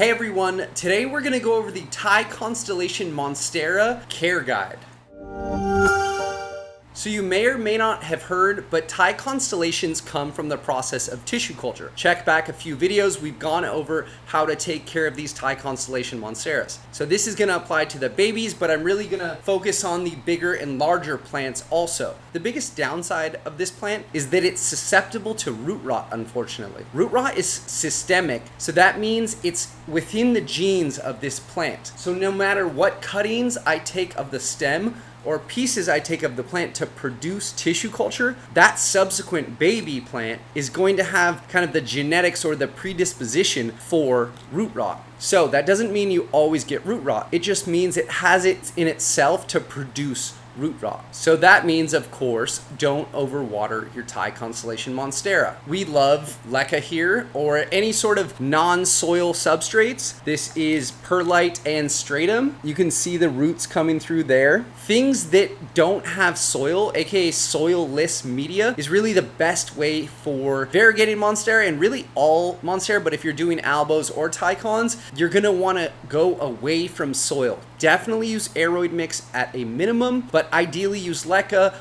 Hey everyone, today we're going to go over the Thai Constellation Monstera care guide. So you may or may not have heard, but Thai constellations come from the process of tissue culture. Check back a few videos, we've gone over how to take care of these Thai Constellation Monsteras. So this is gonna apply to the babies, but I'm really gonna focus on the bigger and larger plants also. The biggest downside of this plant is that it's susceptible to root rot, unfortunately. Root rot is systemic, so that means it's within the genes of this plant. So no matter what cuttings I take of the stem, or pieces I take of the plant to produce tissue culture, that subsequent baby plant is going to have kind of the genetics or the predisposition for root rot. So that doesn't mean you always get root rot. It just means it has it in itself to produce root rot. So that means, of course, don't overwater your Thai Constellation Monstera. We love leca here, or any sort of non-soil substrates. This is perlite and stratum. You can see the roots coming through there. Things that don't have soil, aka soil-less media, is really the best way for variegated Monstera and really all Monstera, but if you're doing albos or Thai-Cons, you're gonna wanna go away from soil. Definitely use Aroid mix at a minimum, but ideally use leca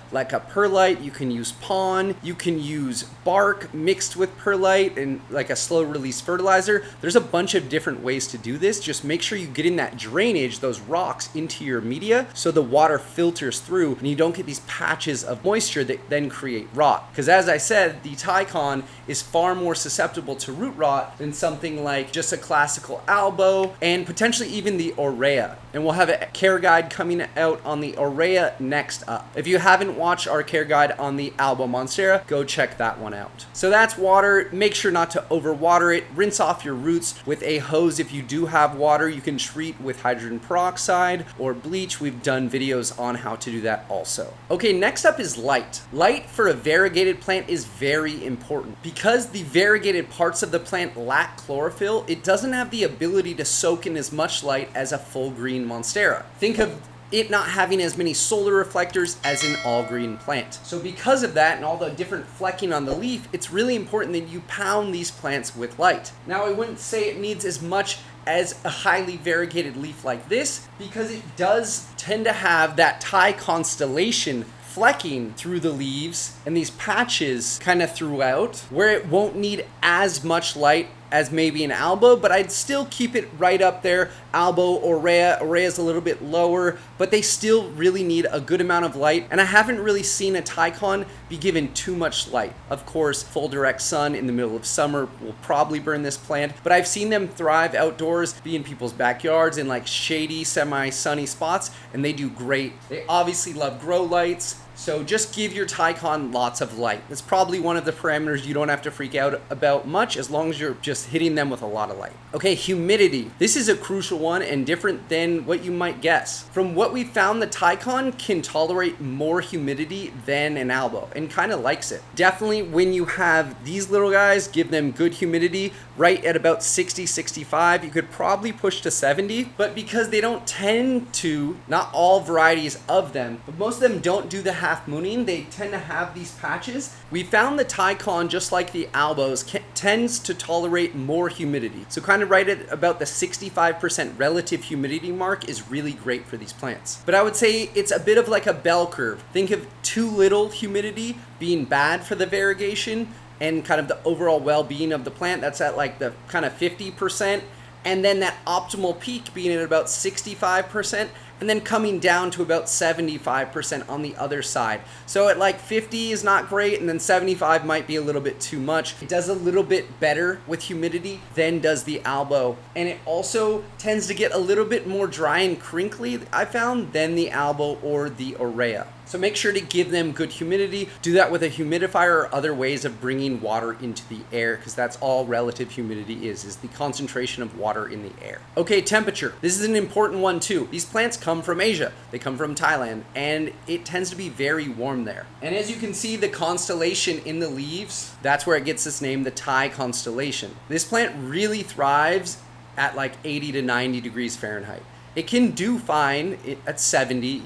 perlite. You can use pon, you can use bark mixed with perlite and like a slow release fertilizer. There's a bunch of different ways to do this. Just make sure you get in that drainage, those rocks, into your media so the water filters through and you don't get these patches of moisture that then create rot. Because as I said, the Thai-Con is far more susceptible to root rot than something like just a classical albo and potentially even the Aurea. And we'll have a care guide coming out on the Aurea next up. If you haven't watched our care guide on the Albo Monstera, go check that one out. So that's water. Make sure not to overwater it. Rinse off your roots with a hose. If you do have water, you can treat with hydrogen peroxide or bleach. We've done videos on how to do that also. Okay, next up is light. Light for a variegated plant is very important. Because the variegated parts of the plant lack chlorophyll, it doesn't have the ability to soak in as much light as a full green Monstera. Think of it not having as many solar reflectors as an all green plant. So because of that and all the different flecking on the leaf, it's really important that you pound these plants with light. Now I wouldn't say it needs as much as a highly variegated leaf like this, because it does tend to have that Thai constellation flecking through the leaves and these patches kind of throughout, where it won't need as much light as maybe an albo, but I'd still keep it right up there. Albo, Aurea is a little bit lower, but they still really need a good amount of light, and I haven't really seen a Thai-Con be given too much light. Of course, full direct sun in the middle of summer will probably burn this plant, but I've seen them thrive outdoors, be in people's backyards in like shady, semi-sunny spots, and they do great. They obviously love grow lights, so just give your Thai-Con lots of light. That's probably one of the parameters you don't have to freak out about much, as long as you're just hitting them with a lot of light. Okay, humidity. This is a crucial one and different than what you might guess. From what we found, the Thai-Con can tolerate more humidity than an albo and kind of likes it. Definitely when you have these little guys, give them good humidity right at about 60, 65. You could probably push to 70, but because they don't tend to, not all varieties of them, but most of them don't do the half mooning, they tend to have these patches. We found the Thai-Con, just like the albos, tends to tolerate more humidity. So kind of right at about the 65% relative humidity mark is really great for these plants. But I would say it's a bit of like a bell curve. Think of too little humidity being bad for the variegation and kind of the overall well-being of the plant. That's at like the kind of 50%. And then that optimal peak being at about 65%, and then coming down to about 75% on the other side. So at like 50 is not great, and then 75 might be a little bit too much. It does a little bit better with humidity than does the albo, and it also tends to get a little bit more dry and crinkly, I found, than the albo or the Aurea. So make sure to give them good humidity. Do that with a humidifier or other ways of bringing water into the air, because that's all relative humidity is the concentration of water in the air. Okay, temperature. This is an important one too. These plants come from Asia. They come from Thailand, and it tends to be very warm there. And as you can see, the constellation in the leaves, that's where it gets its name, the Thai constellation. This plant really thrives at like 80 to 90 degrees Fahrenheit. It can do fine at 70,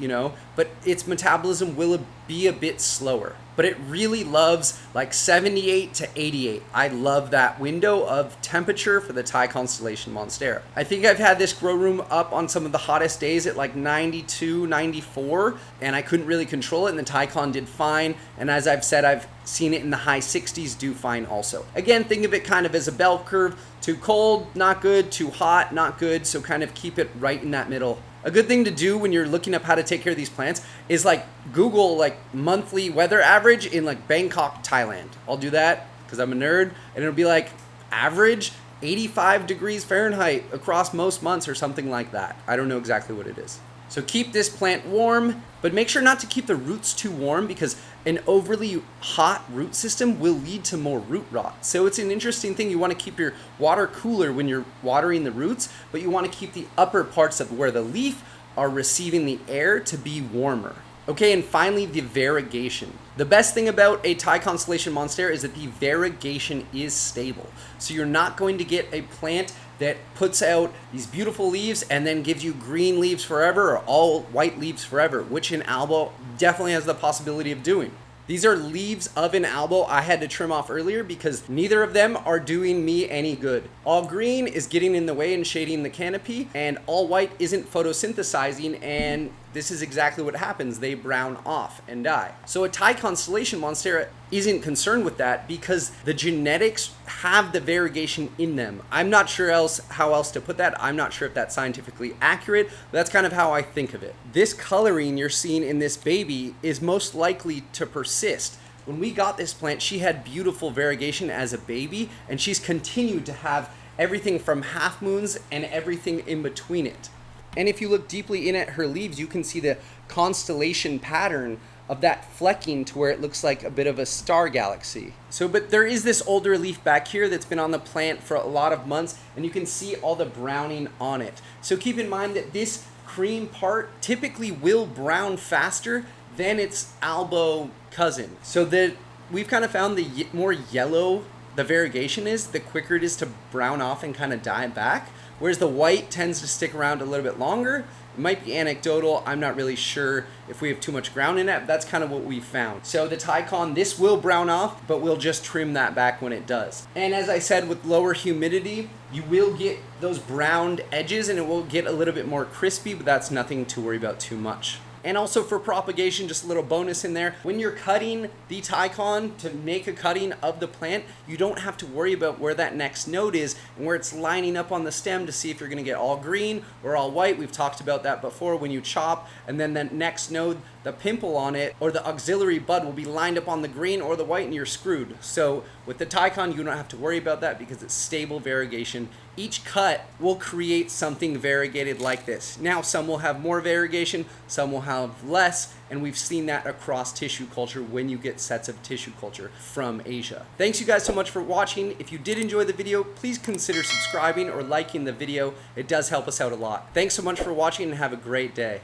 but its metabolism will be a bit slower. but it really loves like 78 to 88. I love that window of temperature for the Thai Constellation Monstera. I think I've had this grow room up on some of the hottest days at like 92, 94, and I couldn't really control it, and the Tycon did fine. And as I've said, I've seen it in the high 60s do fine also. Again, think of it kind of as a bell curve. Too cold, not good. Too hot, not good. So kind of keep it right in that middle. A good thing to do when you're looking up how to take care of these plants is like Google like monthly weather average in like Bangkok, Thailand. I'll do that because I'm a nerd, and it'll be like average 85 degrees Fahrenheit across most months or something like that. I don't know exactly what it is. So keep this plant warm, but make sure not to keep the roots too warm, because an overly hot root system will lead to more root rot. So it's an interesting thing. You want to keep your water cooler when you're watering the roots, but you want to keep the upper parts of where the leaf are receiving the air to be warmer. Okay, and finally, the variegation. The best thing about a Thai Constellation Monstera is that the variegation is stable. So you're not going to get a plant that puts out these beautiful leaves and then gives you green leaves forever or all white leaves forever, which an albo definitely has the possibility of doing. These are leaves of an albo I had to trim off earlier because neither of them are doing me any good. All green is getting in the way and shading the canopy, and all white isn't photosynthesizing, and this is exactly what happens. They brown off and die. So a Thai Constellation Monstera isn't concerned with that because the genetics have the variegation in them. I'm not sure how else to put that. I'm not sure if that's scientifically accurate, but that's kind of how I think of it. This coloring you're seeing in this baby is most likely to persist. When we got this plant, she had beautiful variegation as a baby, and she's continued to have everything from half moons and everything in between it. And if you look deeply in at her leaves, you can see the constellation pattern of that flecking to where it looks like a bit of a star galaxy. So, but there is this older leaf back here that's been on the plant for a lot of months, and you can see all the browning on it. So keep in mind that this cream part typically will brown faster than its albo cousin. So that we've kind of found the more yellow the variegation is, the quicker it is to brown off and kind of die back. Whereas the white tends to stick around a little bit longer. It might be anecdotal. I'm not really sure if we have too much ground in it. But that's kind of what we found. So the Tycon, this will brown off, but we'll just trim that back when it does. And as I said, with lower humidity, you will get those browned edges and it will get a little bit more crispy, but that's nothing to worry about too much. And also for propagation, just a little bonus in there, when you're cutting the Tycon to make a cutting of the plant, you don't have to worry about where that next node is and where it's lining up on the stem to see if you're gonna get all green or all white. We've talked about that before when you chop, and then the next node, the pimple on it or the auxiliary bud will be lined up on the green or the white and you're screwed. So with the Tycon, you don't have to worry about that because it's stable variegation. Each cut will create something variegated like this. Now, some will have more variegation, some will have less, and we've seen that across tissue culture when you get sets of tissue culture from Asia. Thanks you guys so much for watching. If you did enjoy the video, please consider subscribing or liking the video. It does help us out a lot. Thanks so much for watching and have a great day.